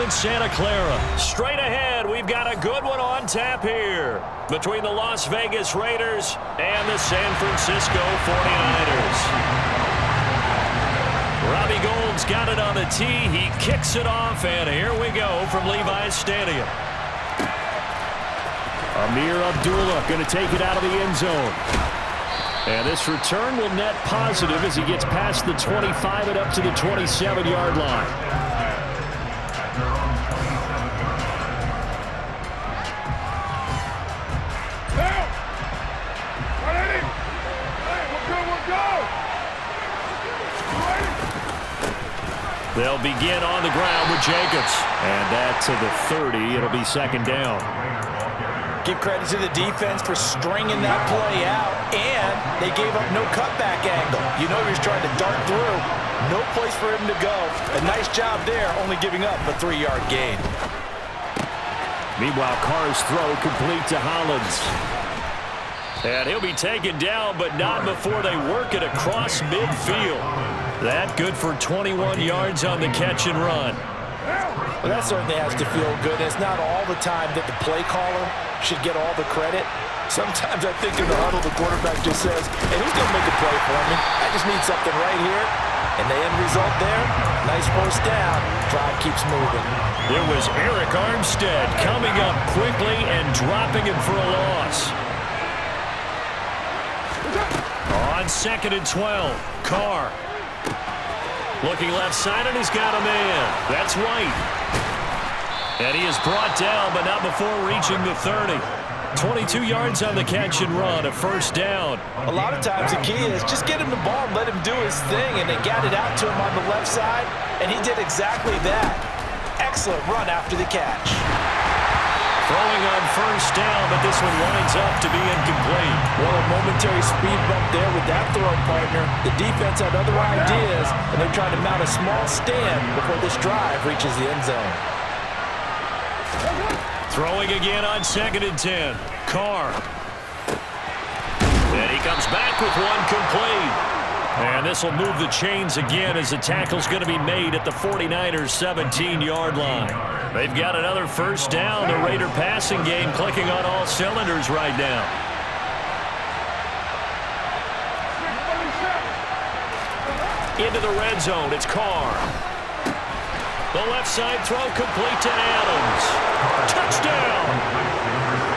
in Santa Clara. Straight ahead, we've got a good one on tap here between the Las Vegas Raiders and the San Francisco 49ers. Robbie Gould's got it on the tee. He kicks it off, and here we go from Levi's Stadium. Amir Abdullah going to take it out of the end zone. And this return will net positive as he gets past the 25 and up to the 27-yard line. They'll begin on the ground with Jacobs. And that to the 30. It'll be second down. Give credit to the defense for stringing that play out, and they gave up no cutback angle. You know he was trying to dart through. No place for him to go. A nice job there, only giving up a 3-yard gain. Meanwhile, Carr's throw complete to Hollins. And he'll be taken down, but not before they work it across midfield. That good for 21 yards on the catch and run. Well, that certainly has to feel good. It's not all the time that the play caller should get all the credit. Sometimes I think in the huddle, the quarterback just says, hey, who's going to make a play for me? I just need something right here. And the end result there, nice first down. Drive keeps moving. It was Eric Armstead coming up quickly and dropping him for a loss. On 2nd and 12, Carr. Looking left side, and he's got a man. That's White. And he is brought down, but not before reaching the 30. 22 yards on the catch and run, a first down. A lot of times the key is just get him the ball and let him do his thing, and they got it out to him on the left side, and he did exactly that. Excellent run after the catch. Throwing on first down, but this one winds up to be incomplete. Well, a momentary speed bump there with that throw, partner. The defense had other ideas, and they're trying to mount a small stand before this drive reaches the end zone. Throwing again on 2nd and 10. Carr. And he comes back with one complete. And this will move the chains again as the tackle's going to be made at the 49ers' 17-yard line. They've got another first down. The Raider passing game clicking on all cylinders right now. Into the red zone. It's Carr. The left side throw complete to Adams. Touchdown!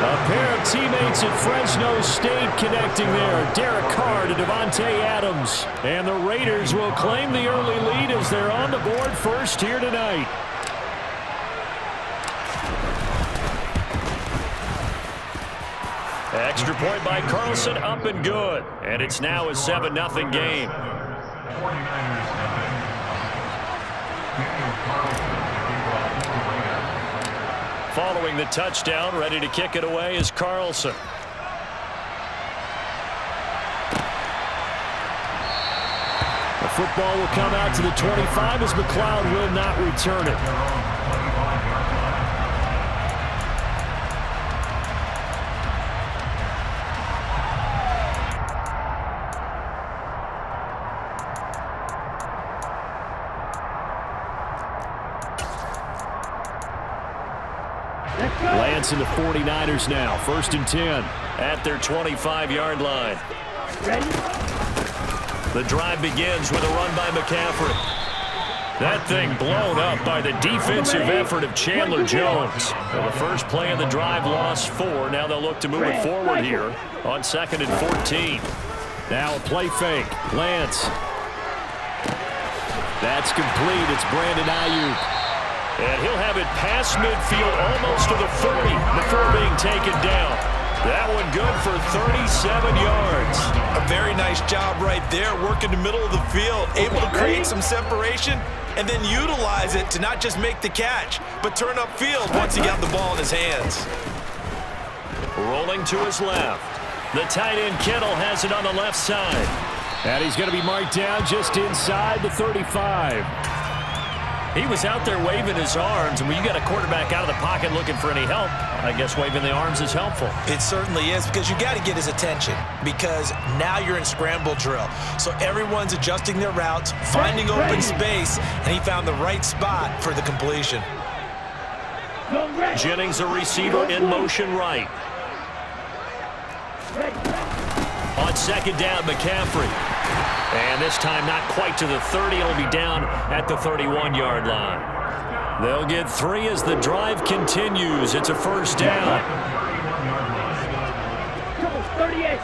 A pair of teammates at Fresno State connecting there. Derek Carr to Devontae Adams. And the Raiders will claim the early lead as they're on the board first here tonight. Extra point by Carlson, up and good. And it's now a 7-0 game. Following the touchdown, ready to kick it away is Carlson. The football will come out to the 25 as McLeod will not return it. Lance and the 49ers now. 1st and 10 at their 25-yard line. The drive begins with a run by McCaffrey. That thing blown up by the defensive effort of Chandler Jones. Well, the first play of the drive lost 4. Now they'll look to move it forward here on 2nd and 14. Now a play fake. Lance. That's complete. It's Brandon Ayuk. And he'll have it past midfield almost to the 40 before being taken down. That one good for 37 yards. A very nice job right there, working the middle of the field, able to create some separation and then utilize it to not just make the catch, but turn upfield once he got the ball in his hands. Rolling to his left. The tight end Kittle has it on the left side. And he's going to be marked down just inside the 35. He was out there waving his arms, and when you got a quarterback out of the pocket looking for any help, I guess waving the arms is helpful. It certainly is, because you got to get his attention, because now you're in scramble drill. So everyone's adjusting their routes, finding open space, and he found the right spot for the completion. Jennings, a receiver in motion right. On second down, McCaffrey. And this time not quite to the 30. It'll be down at the 31-yard line. They'll get 3 as the drive continues. It's a first down. 38.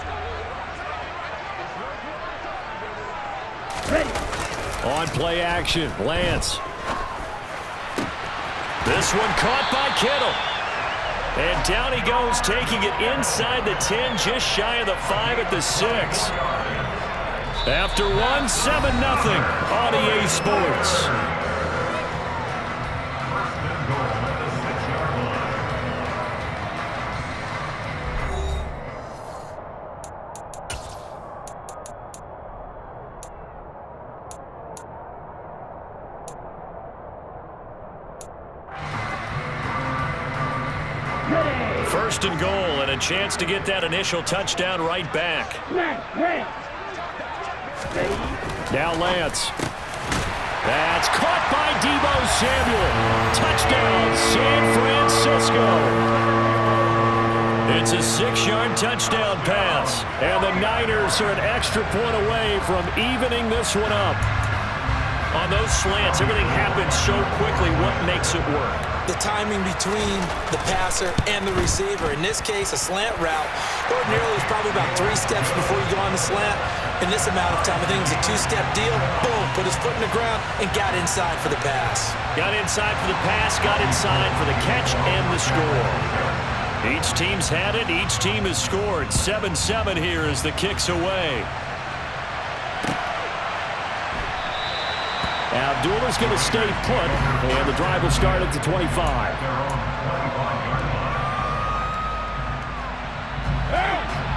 On play action, Lance. This one caught by Kittle. And down he goes, taking it inside the 10, just shy of the 5 at the 6. After 1, 7-0 on EA Sports. First and goal, and a chance to get that initial touchdown right back. Now Lance. That's caught by Deebo Samuel. Touchdown, San Francisco. It's a 6-yard touchdown pass, and the Niners are an extra point away from evening this one up. On those slants, everything happens so quickly. What makes it work? The timing between the passer and the receiver. In this case, a slant route ordinarily is probably about 3 steps before you go on the slant. In this amount of time, I think it's a 2-step deal. Boom, put his foot in the ground and got inside for the pass. Got inside for the pass, got inside for the catch and the score. Each team's had it, each team has scored. 7-7 here as the kick's away. Abdullah's going to stay put, and the drive will start at the 25.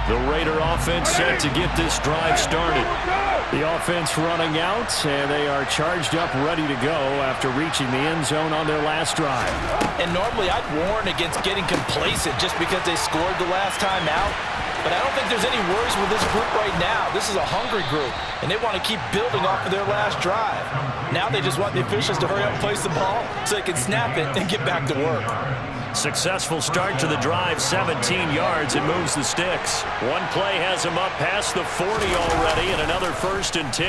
The Raider offense set to get this drive started. The offense running out, and they are charged up, ready to go after reaching the end zone on their last drive. And normally I'd warn against getting complacent just because they scored the last time out. But I don't think there's any worries with this group right now. This is a hungry group, and they want to keep building off of their last drive. Now they just want the officials to hurry up and place the ball so they can snap it and get back to work. Successful start to the drive, 17 yards, and moves the sticks. One play has him up past the 40 already, and another 1st and 10.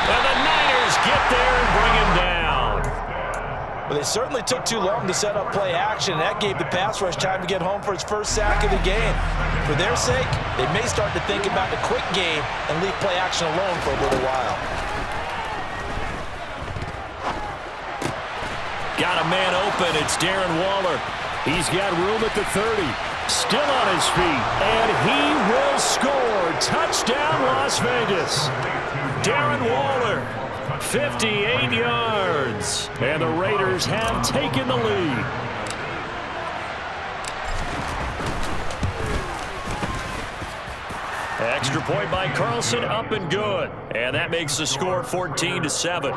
And the Niners get there and bring him down. Well, they certainly took too long to set up play action, and that gave the pass rush time to get home for its first sack of the game. For their sake, they may start to think about the quick game and leave play action alone for a little while. Got a man open. It's Darren Waller. He's got room at the 30. Still on his feet, and he will score. Touchdown, Las Vegas. Darren Waller. 58 yards, and the Raiders have taken the lead. Extra point by Carlson, up and good, and that makes the score 14-7.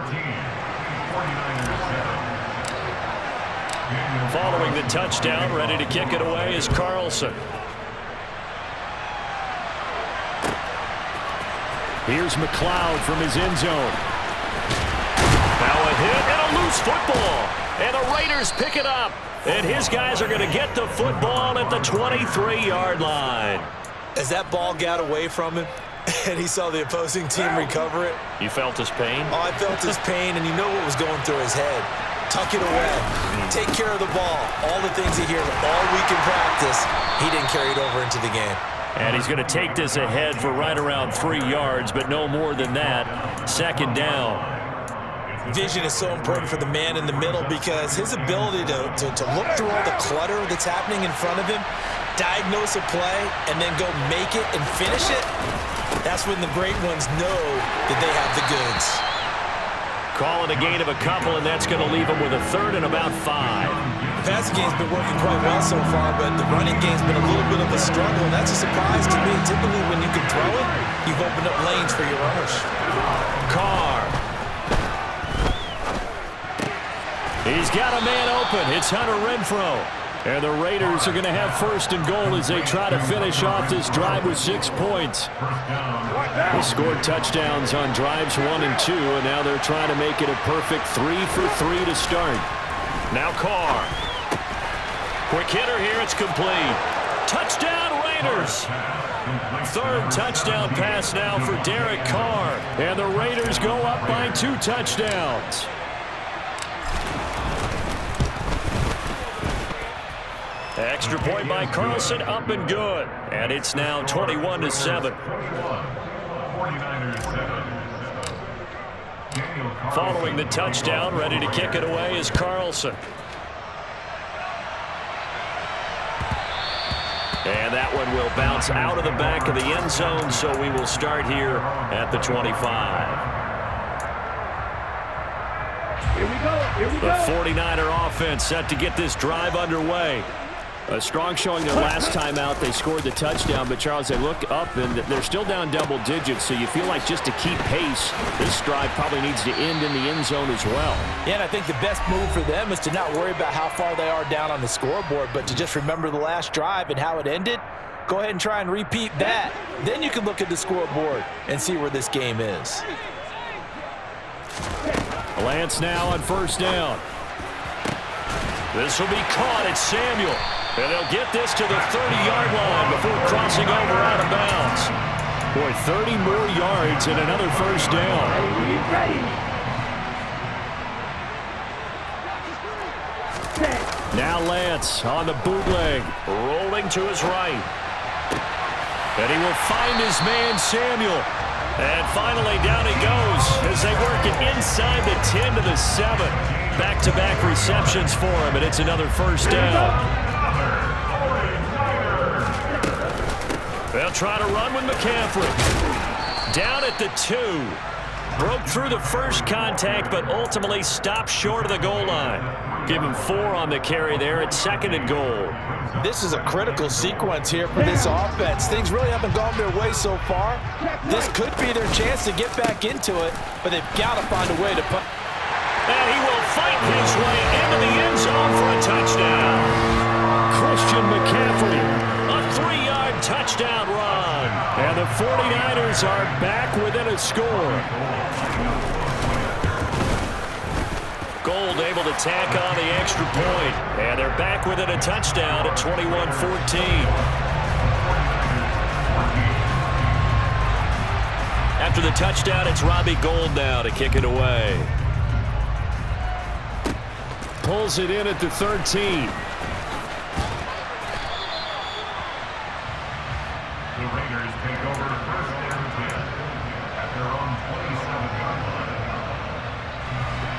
Following the touchdown, ready to kick it away is Carlson. Here's McLeod from his end zone. Now a hit and a loose football. And the Raiders pick it up. And his guys are going to get the football at the 23-yard line. As that ball got away from him and he saw the opposing team recover it. You felt his pain? Oh, I felt his pain, and you know what was going through his head. Tuck it away. Take care of the ball. All the things he hears all week in practice, he didn't carry it over into the game. And he's going to take this ahead for right around 3 yards, but no more than that. 2nd down. Vision is so important for the man in the middle because his ability to look through all the clutter that's happening in front of him, diagnose a play, and then go make it and finish it, that's when the great ones know that they have the goods. Calling a gain of a couple, and that's going to leave him with a 3rd and about 5. The passing game's been working quite well so far, but the running game's been a little bit of a struggle, and that's a surprise to me. Typically, when you can throw it, you've opened up lanes for your runners. Carr. He's got a man open. It's Hunter Renfrow. And the Raiders are going to have first and goal as they try to finish off this drive with 6 points. They scored touchdowns on drives 1 and 2, and now they're trying to make it a perfect 3 for 3 to start. Now Carr. Quick hitter here. It's complete. Touchdown Raiders. Third touchdown pass now for Derek Carr. And the Raiders go up by 2 touchdowns. Extra point by Carlson, up and good. And it's now 21-7. Following the touchdown, ready to kick it away is Carlson. And that one will bounce out of the back of the end zone, so we will start here at the 25. Here we go. The 49er offense set to get this drive underway. A strong showing their last time out. They scored the touchdown, but Charles, they look up and they're still down double digits, so you feel like just to keep pace, this drive probably needs to end in the end zone as well. Yeah, and I think the best move for them is to not worry about how far they are down on the scoreboard, but to just remember the last drive and how it ended. Go ahead and try and repeat that. Then you can look at the scoreboard and see where this game is. Lance now on first down. This will be caught. It's Samuel. And they'll get this to the 30-yard line before crossing over out of bounds. Boy, 30 more yards and another first down. Now Lance on the bootleg, rolling to his right. And he will find his man Samuel. And finally down he goes as they work it inside the 10 to the 7. Back-to-back receptions for him, and it's another first down. They'll try to run with McCaffrey. Down at the 2. Broke through the first contact, but ultimately stopped short of the goal line. Give him 4 on the carry there at 2nd and goal. This is a critical sequence here for this offense. Things really haven't gone their way so far. This could be their chance to get back into it, but they've got to find a way to put. And he will fight his way into the end zone for a touchdown. Christian McCaffrey, a 3-yard touchdown run. And the 49ers are back within a score. Gold able to tack on the extra point. And they're back within a touchdown at 21-14. After the touchdown, it's Robbie Gould now to kick it away. Pulls it in at the 13. The Raiders take over first and 10 at their own 27-yard line.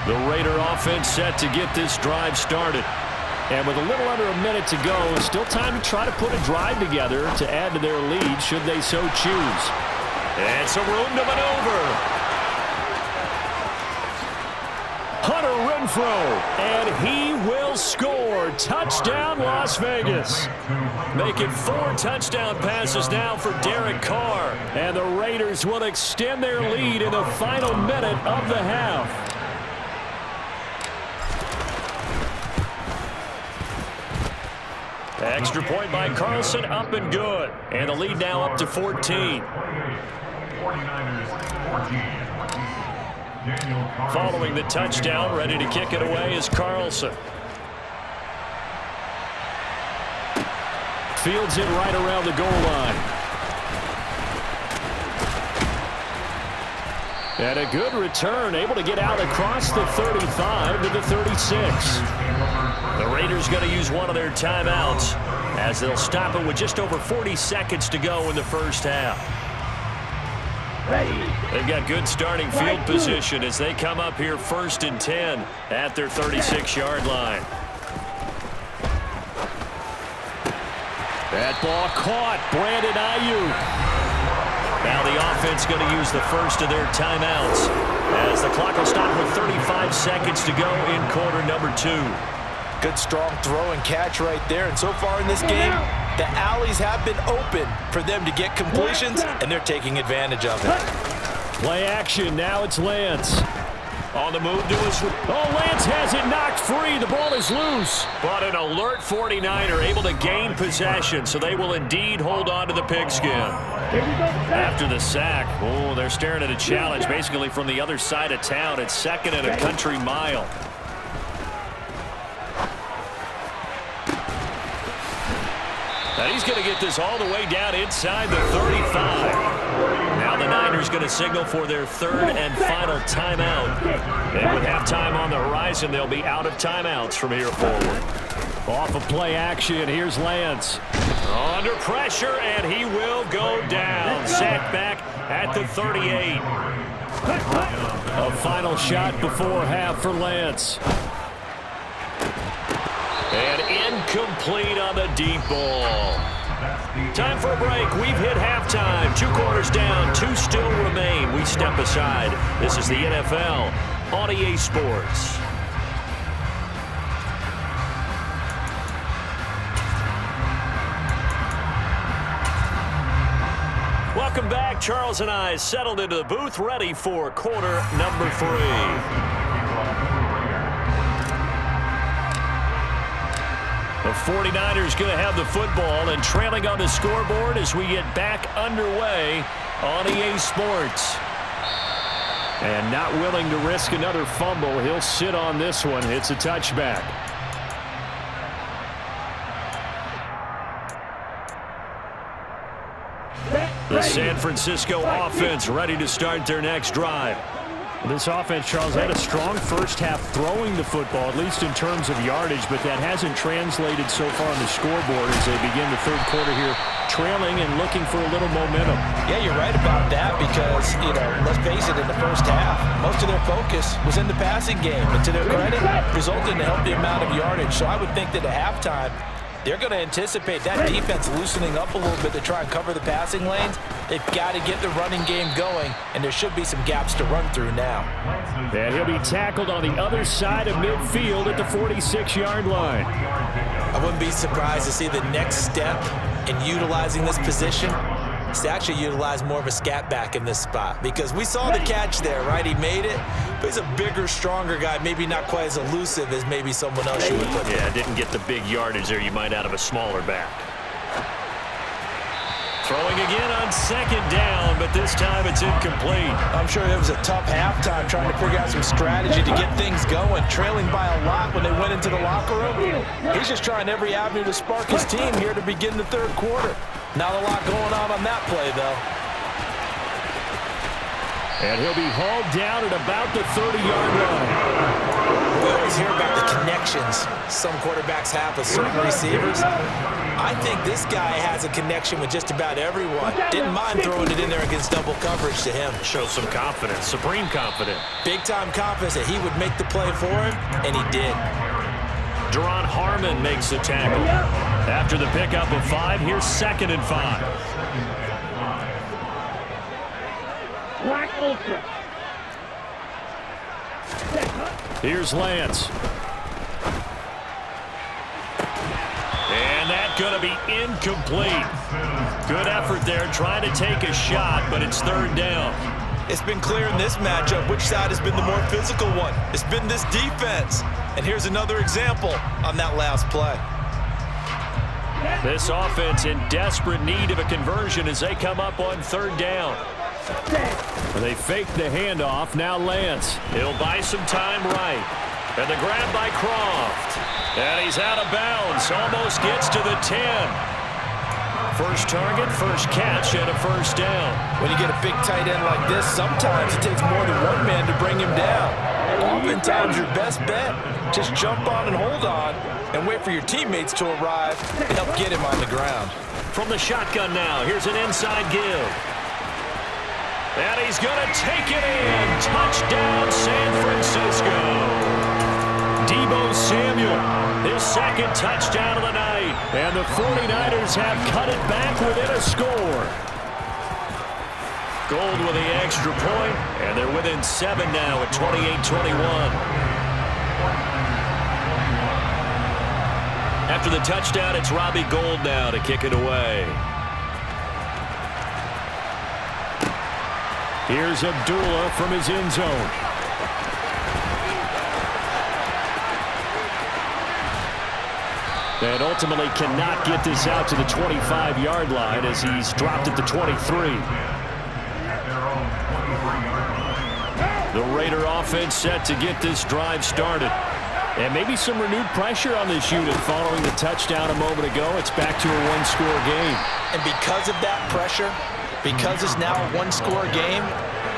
The Raider offense set to get this drive started. And with a little under a minute to go, still time to try to put a drive together to add to their lead should they so choose. And some room to maneuver. Hunter Renfrow, and he will score. Touchdown, Las Vegas. Make it 4 touchdown passes now for Derek Carr. And the Raiders will extend their lead in the final minute of the half. Extra point by Carlson, up and good. And the lead now up to 14. 49ers 14. Following the touchdown, ready to kick it away is Carlson. Fields it right around the goal line. And a good return, able to get out across the 35 to the 36. The Raiders going to use one of their timeouts as they'll stop it with just over 40 seconds to go in the first half. They've got good starting field position as they come up here 1st and 10 at their 36-yard line. That ball caught. Brandon Ayuk. Now the offense going to use the first of their timeouts as the clock will stop with 35 seconds to go in quarter number 2. Good strong throw and catch right there. And so far in this game, the alleys have been open for them to get completions, and they're taking advantage of it. Play action. Now it's Lance. On the move to his... Oh, Lance has it knocked free. The ball is loose. But an alert 49er able to gain possession, so they will indeed hold on to the pigskin. After the sack, oh, they're staring at a challenge basically from the other side of town. It's second and a country mile. And he's going to get this all the way down inside the 35. Now the Niners going to signal for their third and final timeout. And with halftime on the horizon, they'll be out of timeouts from here forward. Off of play action, here's Lance. Under pressure, and he will go down. Sacked back at the 38. A final shot before half for Lance. And incomplete on the deep ball. Time for a break. We've hit halftime. 2 quarters down. 2 still remain. We step aside. This is the NFL on EA Sports. Welcome back. Charles and I settled into the booth, ready for quarter number 3. The 49ers going to have the football and trailing on the scoreboard as we get back underway on EA Sports. And not willing to risk another fumble. He'll sit on this one. It's a touchback. The San Francisco offense ready to start their next drive. This offense, Charles, had a strong first half throwing the football, at least in terms of yardage, but that hasn't translated so far on the scoreboard as they begin the third quarter here, trailing and looking for a little momentum. Yeah, you're right about that because, let's face it, in the first half, most of their focus was in the passing game. And to their credit, resulted in a healthy amount of yardage. So I would think that at halftime, they're going to anticipate that defense loosening up a little bit to try and cover the passing lanes. They've got to get the running game going, and there should be some gaps to run through now. And he'll be tackled on the other side of midfield at the 46-yard line. I wouldn't be surprised to see the next step in utilizing this position is to actually utilize more of a scat back in this spot, because we saw the catch there, right? He made it, but he's a bigger, stronger guy, maybe not quite as elusive as maybe someone else you would put. Yeah, didn't get the big yardage there you might out of a smaller back. Throwing again on second down, but this time it's incomplete. I'm sure it was a tough halftime trying to figure out some strategy to get things going. Trailing by a lot when they went into the locker room. He's just trying every avenue to spark his team here to begin the third quarter. Not a lot going on that play, though. And he'll be hauled down at about the 30-yard line. We always hear about the connections some quarterbacks have with certain receivers. I think this guy has a connection with just about everyone. Didn't mind throwing it in there against double coverage to him. Shows some confidence, supreme confidence. Big-time confidence that he would make the play for him, and he did. Deron Harmon makes the tackle. After the pickup of 5, here's 2nd and 5. Here's Lance. And that's going to be incomplete. Good effort there trying to take a shot, but it's 3rd down. It's been clear in this matchup which side has been the more physical one. It's been this defense. And here's another example on that last play. This offense in desperate need of a conversion as they come up on 3rd down. They fake the handoff. Now Lance. He'll buy some time right. And the grab by Croft. And he's out of bounds. Almost gets to the 10. First target, first catch, and a 1st down. When you get a big tight end like this, sometimes it takes more than one man to bring him down. Oftentimes, your best bet, just jump on and hold on and wait for your teammates to arrive to help get him on the ground. From the shotgun now, here's an inside give. And he's going to take it in. Touchdown, San Francisco. Deebo Samuel, his 2nd touchdown of the night. And the 49ers have cut it back within a score. Gold with the extra point, and they're within 7 now at 28-21. After the touchdown, it's Robbie Gould now to kick it away. Here's Abdullah from his end zone. And ultimately cannot get this out to the 25-yard line as he's dropped at the 23. The Raider offense set to get this drive started. And maybe some renewed pressure on this unit following the touchdown a moment ago. It's back to a one-score game. And because of that pressure, because it's now a one-score game,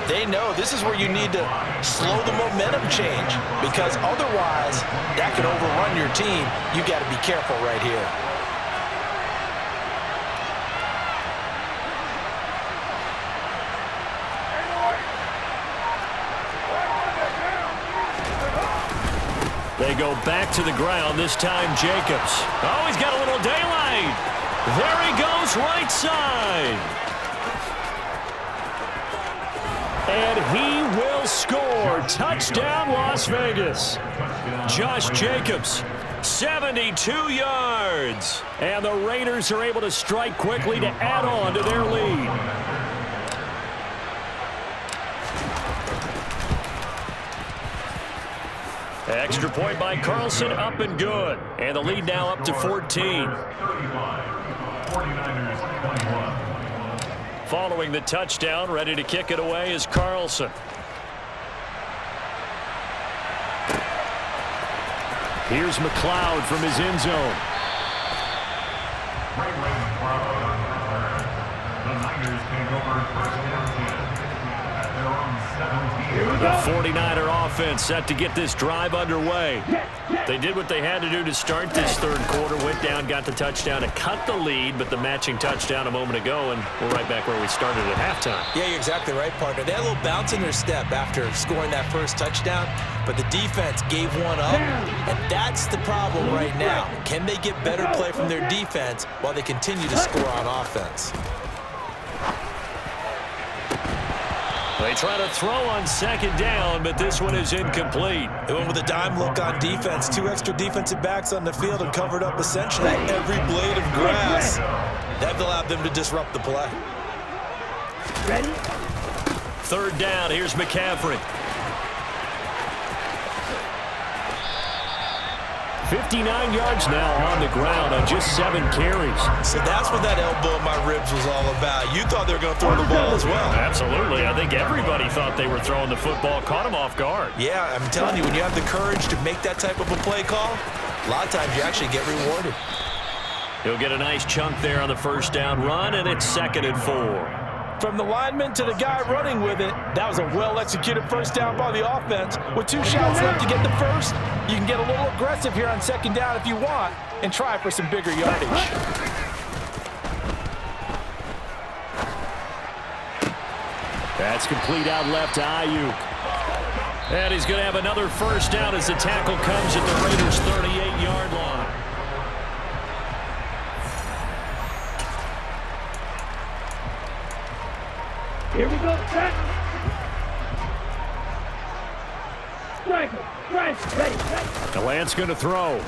they know this is where you need to slow the momentum change, because otherwise that could overrun your team. You got to be careful right here. They go back to the ground, this time Jacobs. Oh, he's got a little daylight. There he goes, right side. And he will score. Touchdown, Las Vegas. Josh Jacobs, 72 yards. And the Raiders are able to strike quickly to add on to their lead. Extra point by Carlson, up and good. And the lead now up to 14. Following the touchdown, ready to kick it away is Carlson. Here's McLeod from his end zone. The 49er offense set to get this drive underway. They did what they had to do to start this third quarter. Went down, got the touchdown to cut the lead, but the matching touchdown a moment ago, and we're right back where we started at halftime. Yeah, you're exactly right, partner. They had a little bounce in their step after scoring that first touchdown, but the defense gave one up, and that's the problem right now. Can they get better play from their defense while they continue to score on offense? They try to throw on second down, but this one is incomplete. They went with a dime look on defense. 2 extra defensive backs on the field and covered up essentially every blade of grass. That allowed them to disrupt the play. Ready? Third down, here's McCaffrey. 59 yards now on the ground on just 7 carries. So that's what that elbow in my ribs was all about. You thought they were going to throw the ball as well. Absolutely. I think everybody thought they were throwing the football, caught him off guard. Yeah, I'm telling you, when you have the courage to make that type of a play call, a lot of times you actually get rewarded. He'll get a nice chunk there on the first down run, and it's 2nd and 4. From the lineman to the guy running with it, that was a well-executed first down by the offense. With 2 shots left to get the first, you can get a little aggressive here on second down if you want and try for some bigger yardage. That's complete out left to Ayuk. And he's going to have another first down as the tackle comes at the Raiders' 38-yard line. Here we go, set. Striker, ready. Galant's going to throw.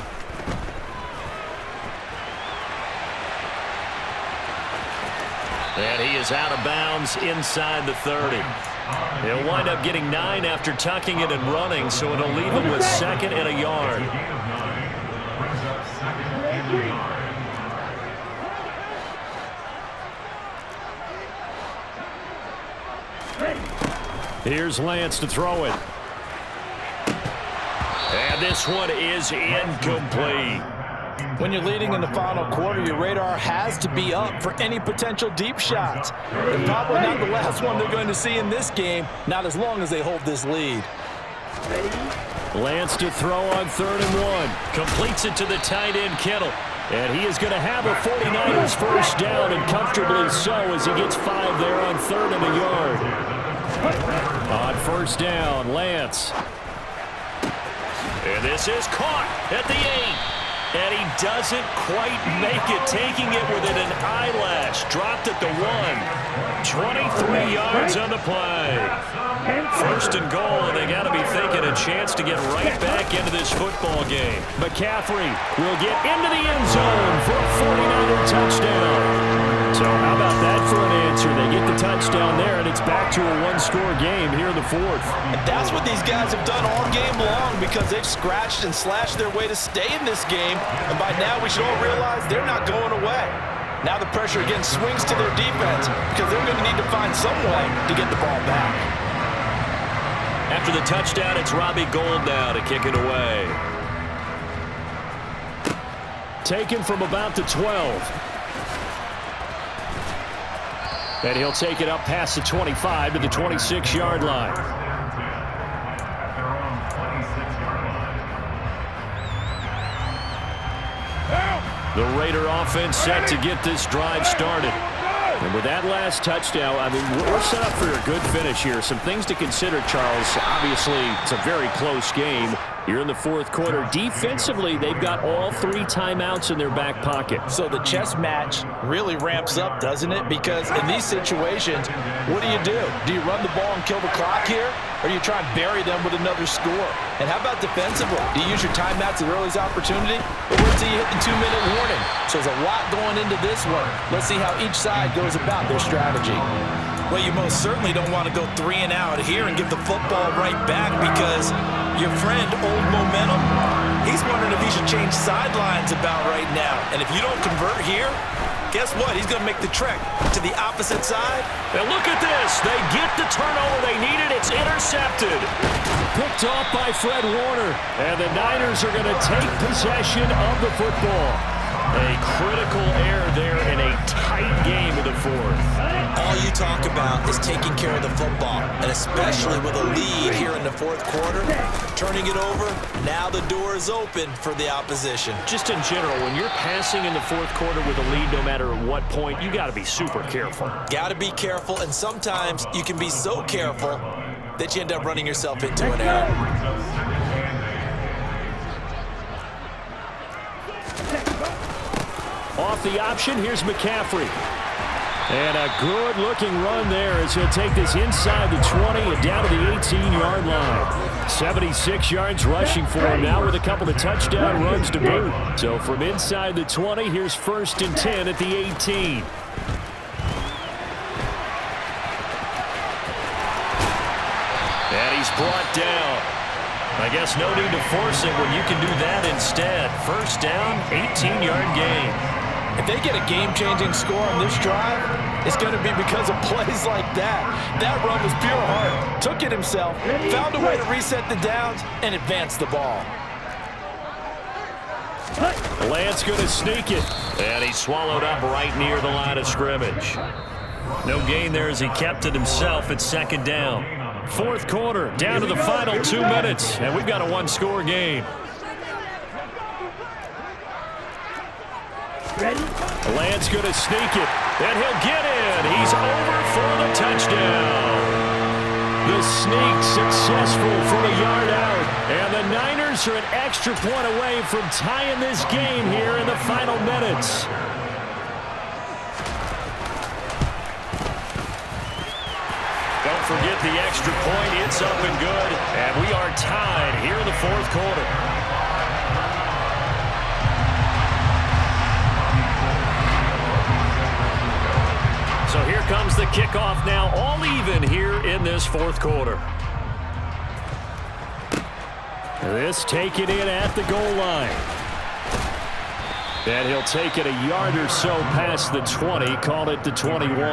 And he is out of bounds inside the 30. He'll wind up getting 9 after tucking it and running, so it'll leave him with 2nd and a yard. Here's Lance to throw it. And this one is incomplete. When you're leading in the final quarter, your radar has to be up for any potential deep shots. And probably not the last one they're going to see in this game, not as long as they hold this lead. Lance to throw on 3rd and 1. Completes it to the tight end, Kittle. And he is going to have a 49ers first down, and comfortably so, as he gets 5 there on 3rd and a yard. On first down, Lance. And this is caught at the 8. And he doesn't quite make it, taking it within an eyelash. Dropped at the 1. 23 yards on the play. 1st and goal, and they got to be thinking a chance to get right back into this football game. McCaffrey will get into the end zone for a 49er touchdown. So how about that for an answer? They get the touchdown there, and it's back to a one-score game here in the fourth. And that's what these guys have done all game long because they've scratched and slashed their way to stay in this game. And by now, we should all realize they're not going away. Now the pressure again swings to their defense because they're going to need to find some way to get the ball back. After the touchdown, it's Robbie Gould now to kick it away. Taken from about the 12. And he'll take it up past the 25 to the 26-yard line. The Raider offense set to get this drive started. And with that last touchdown, I mean, we're set up for a good finish here. Some things to consider, Charles. Obviously, it's a very close game. You're in the fourth quarter. Defensively, they've got all 3 timeouts in their back pocket. So the chess match really ramps up, doesn't it? Because in these situations, what do? Do you run the ball and kill the clock here? Or do you try and bury them with another score? And how about defensively? Do you use your timeouts at early's opportunity? Or wait till you hit the 2-minute warning? So there's a lot going into this one. Let's see how each side goes about their strategy. Well, you most certainly don't want to go 3 and out here and give the football right back because your friend, Old Momentum, he's wondering if he should change sidelines about right now. And if you don't convert here, guess what? He's going to make the trek to the opposite side. And look at this. They get the turnover they needed. It's intercepted. Picked off by Fred Warner. And the Niners are going to take possession of the football. A critical error there in a tight game of the fourth. All you talk about is taking care of the football, and especially with a lead here in the fourth quarter, turning it over, now the door is open for the opposition. Just in general, when you're passing in the fourth quarter with a lead, no matter at what point, you got to be super careful. Got to be careful, and sometimes you can be so careful that you end up running yourself into an error. Off the option, here's McCaffrey. And a good-looking run there as he'll take this inside the 20 and down to the 18-yard line. 76 yards rushing for him now with a couple of touchdown runs to boot. So from inside the 20, here's 1st and 10 at the 18. And he's brought down. I guess no need to force it when you can do that instead. 1st down, 18-yard gain. If they get a game-changing score on this drive, it's going to be because of plays like that. That run was pure heart. Took it himself, found a way to reset the downs, and advance the ball. Lance going to sneak it. And he swallowed up right near the line of scrimmage. No gain there as he kept it himself at 2nd down. Fourth quarter, down to the final 2 minutes, and we've got a one-score game. Ready? Lance going to sneak it, and he'll get in. He's over for the touchdown. The sneak successful from a yard out, and the Niners are an extra point away from tying this game here in the final minutes. Don't forget the extra point. It's up and good, and we are tied here in the fourth quarter. So here comes the kickoff now, all even here in this fourth quarter. This taken in at the goal line. And he'll take it a yard or so past the 20, call it the 21.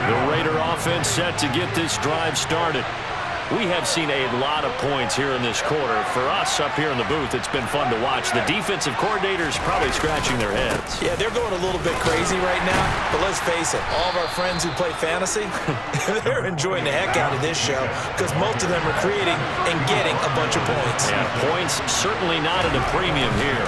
The Raider offense set to get this drive started. We have seen a lot of points here in this quarter. For us up here in the booth, it's been fun to watch. The defensive coordinators probably scratching their heads. Yeah, they're going a little bit crazy right now, but let's face it, all of our friends who play fantasy, they're enjoying the heck out of this show because most of them are creating and getting a bunch of points. Yeah, points certainly not at a premium here.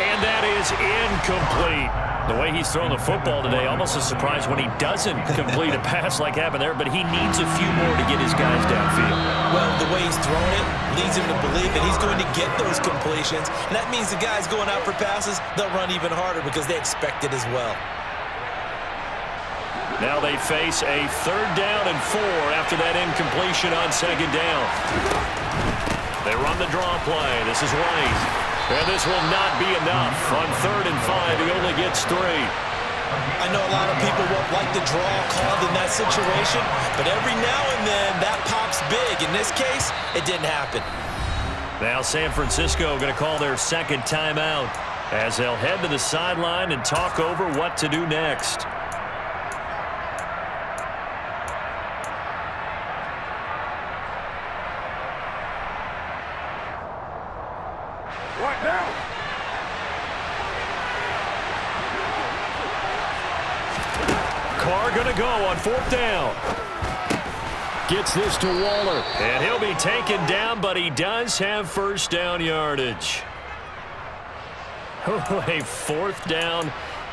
And that is incomplete. The way he's thrown the football today, almost a surprise when he doesn't complete a pass like happened there, but he needs a few more to get his guys downfield. Well, the way he's thrown it leads him to believe that he's going to get those completions, and that means the guys going out for passes, they'll run even harder because they expect it as well. Now they face a 3rd down and 4 after that incompletion on 2nd down. They run the draw play. This is White. And this will not be enough. On 3rd and 5, he only gets 3. I know a lot of people won't like the draw called in that situation, but every now and then that pops big. In this case, it didn't happen. Now San Francisco going to call their 2nd timeout as they'll head to the sideline and talk over what to do next. Right now. Carr going to go on 4th down. Gets this to Waller. And he'll be taken down, but he does have 1st down yardage. A 4th down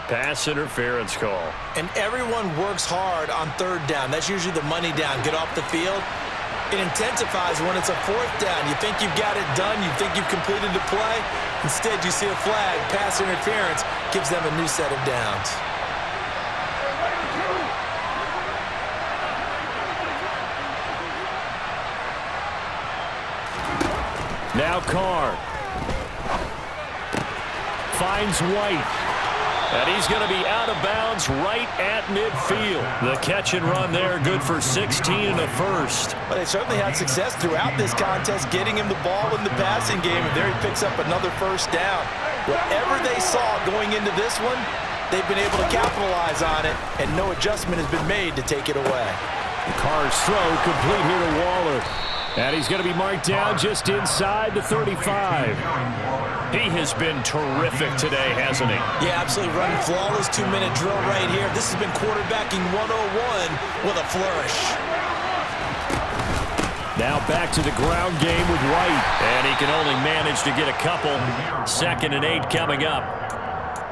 pass interference call. And everyone works hard on 3rd down. That's usually the money down. Get off the field. It intensifies when it's a 4th down. You think you've got it done. You think you've completed the play. Instead, you see a flag. Pass interference gives them a new set of downs. Now Carr finds White. And he's going to be out of bounds right at midfield. The catch and run there, good for 16 and a 1st. Well, they certainly had success throughout this contest, getting him the ball in the passing game, and there he picks up another 1st down. Whatever they saw going into this one, they've been able to capitalize on it, and no adjustment has been made to take it away. Carr's throw complete here to Waller. And he's going to be marked down just inside the 35. He has been terrific today, hasn't he? Yeah, absolutely. Running flawless 2-minute drill right here. This has been quarterbacking 101 with a flourish. Now back to the ground game with White. And he can only manage to get a couple. 2nd and 8 coming up.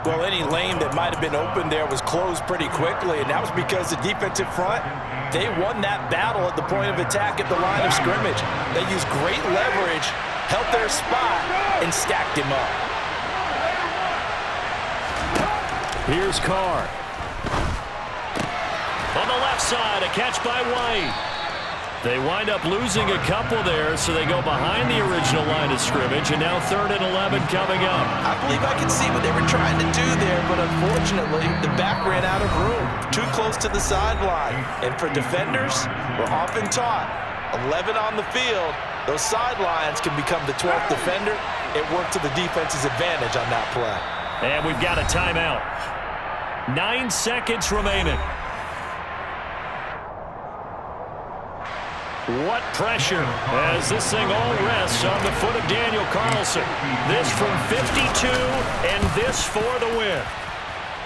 Well, any lane that might have been open there was closed pretty quickly, and that was because the defensive front, they won that battle at the point of attack at the line of scrimmage. They used great leverage, held their spot, and stacked him up. Here's Carr. On the left side, a catch by White. They wind up losing a couple there, so they go behind the original line of scrimmage, and now 3rd and 11 coming up. I believe I can see what they were trying to do there, but unfortunately, the back ran out of room, too close to the sideline. And for defenders, we're often taught, 11 on the field, those sidelines can become the 12th defender. It worked to the defense's advantage on that play. And we've got a timeout. 9 seconds remaining. What pressure as this thing all rests on the foot of Daniel Carlson. This from 52 and this for the win.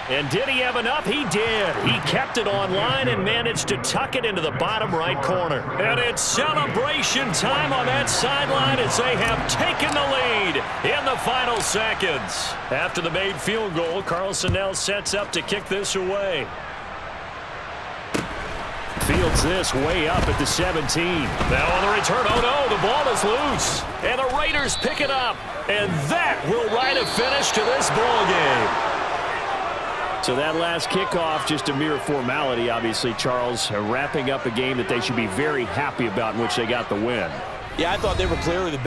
And did he have enough? He did. He kept it online and managed to tuck it into the bottom right corner. And it's celebration time on that sideline as they have taken the lead in the final seconds. After the made field goal, Carlson now sets up to kick this away. Fields this way up at the 17. Now on the return, oh no, the ball is loose. And the Raiders pick it up. And that will write a finish to this ball game. So that last kickoff, just a mere formality, obviously, Charles, wrapping up a game that they should be very happy about in which they got the win. Yeah, I thought they were clearly the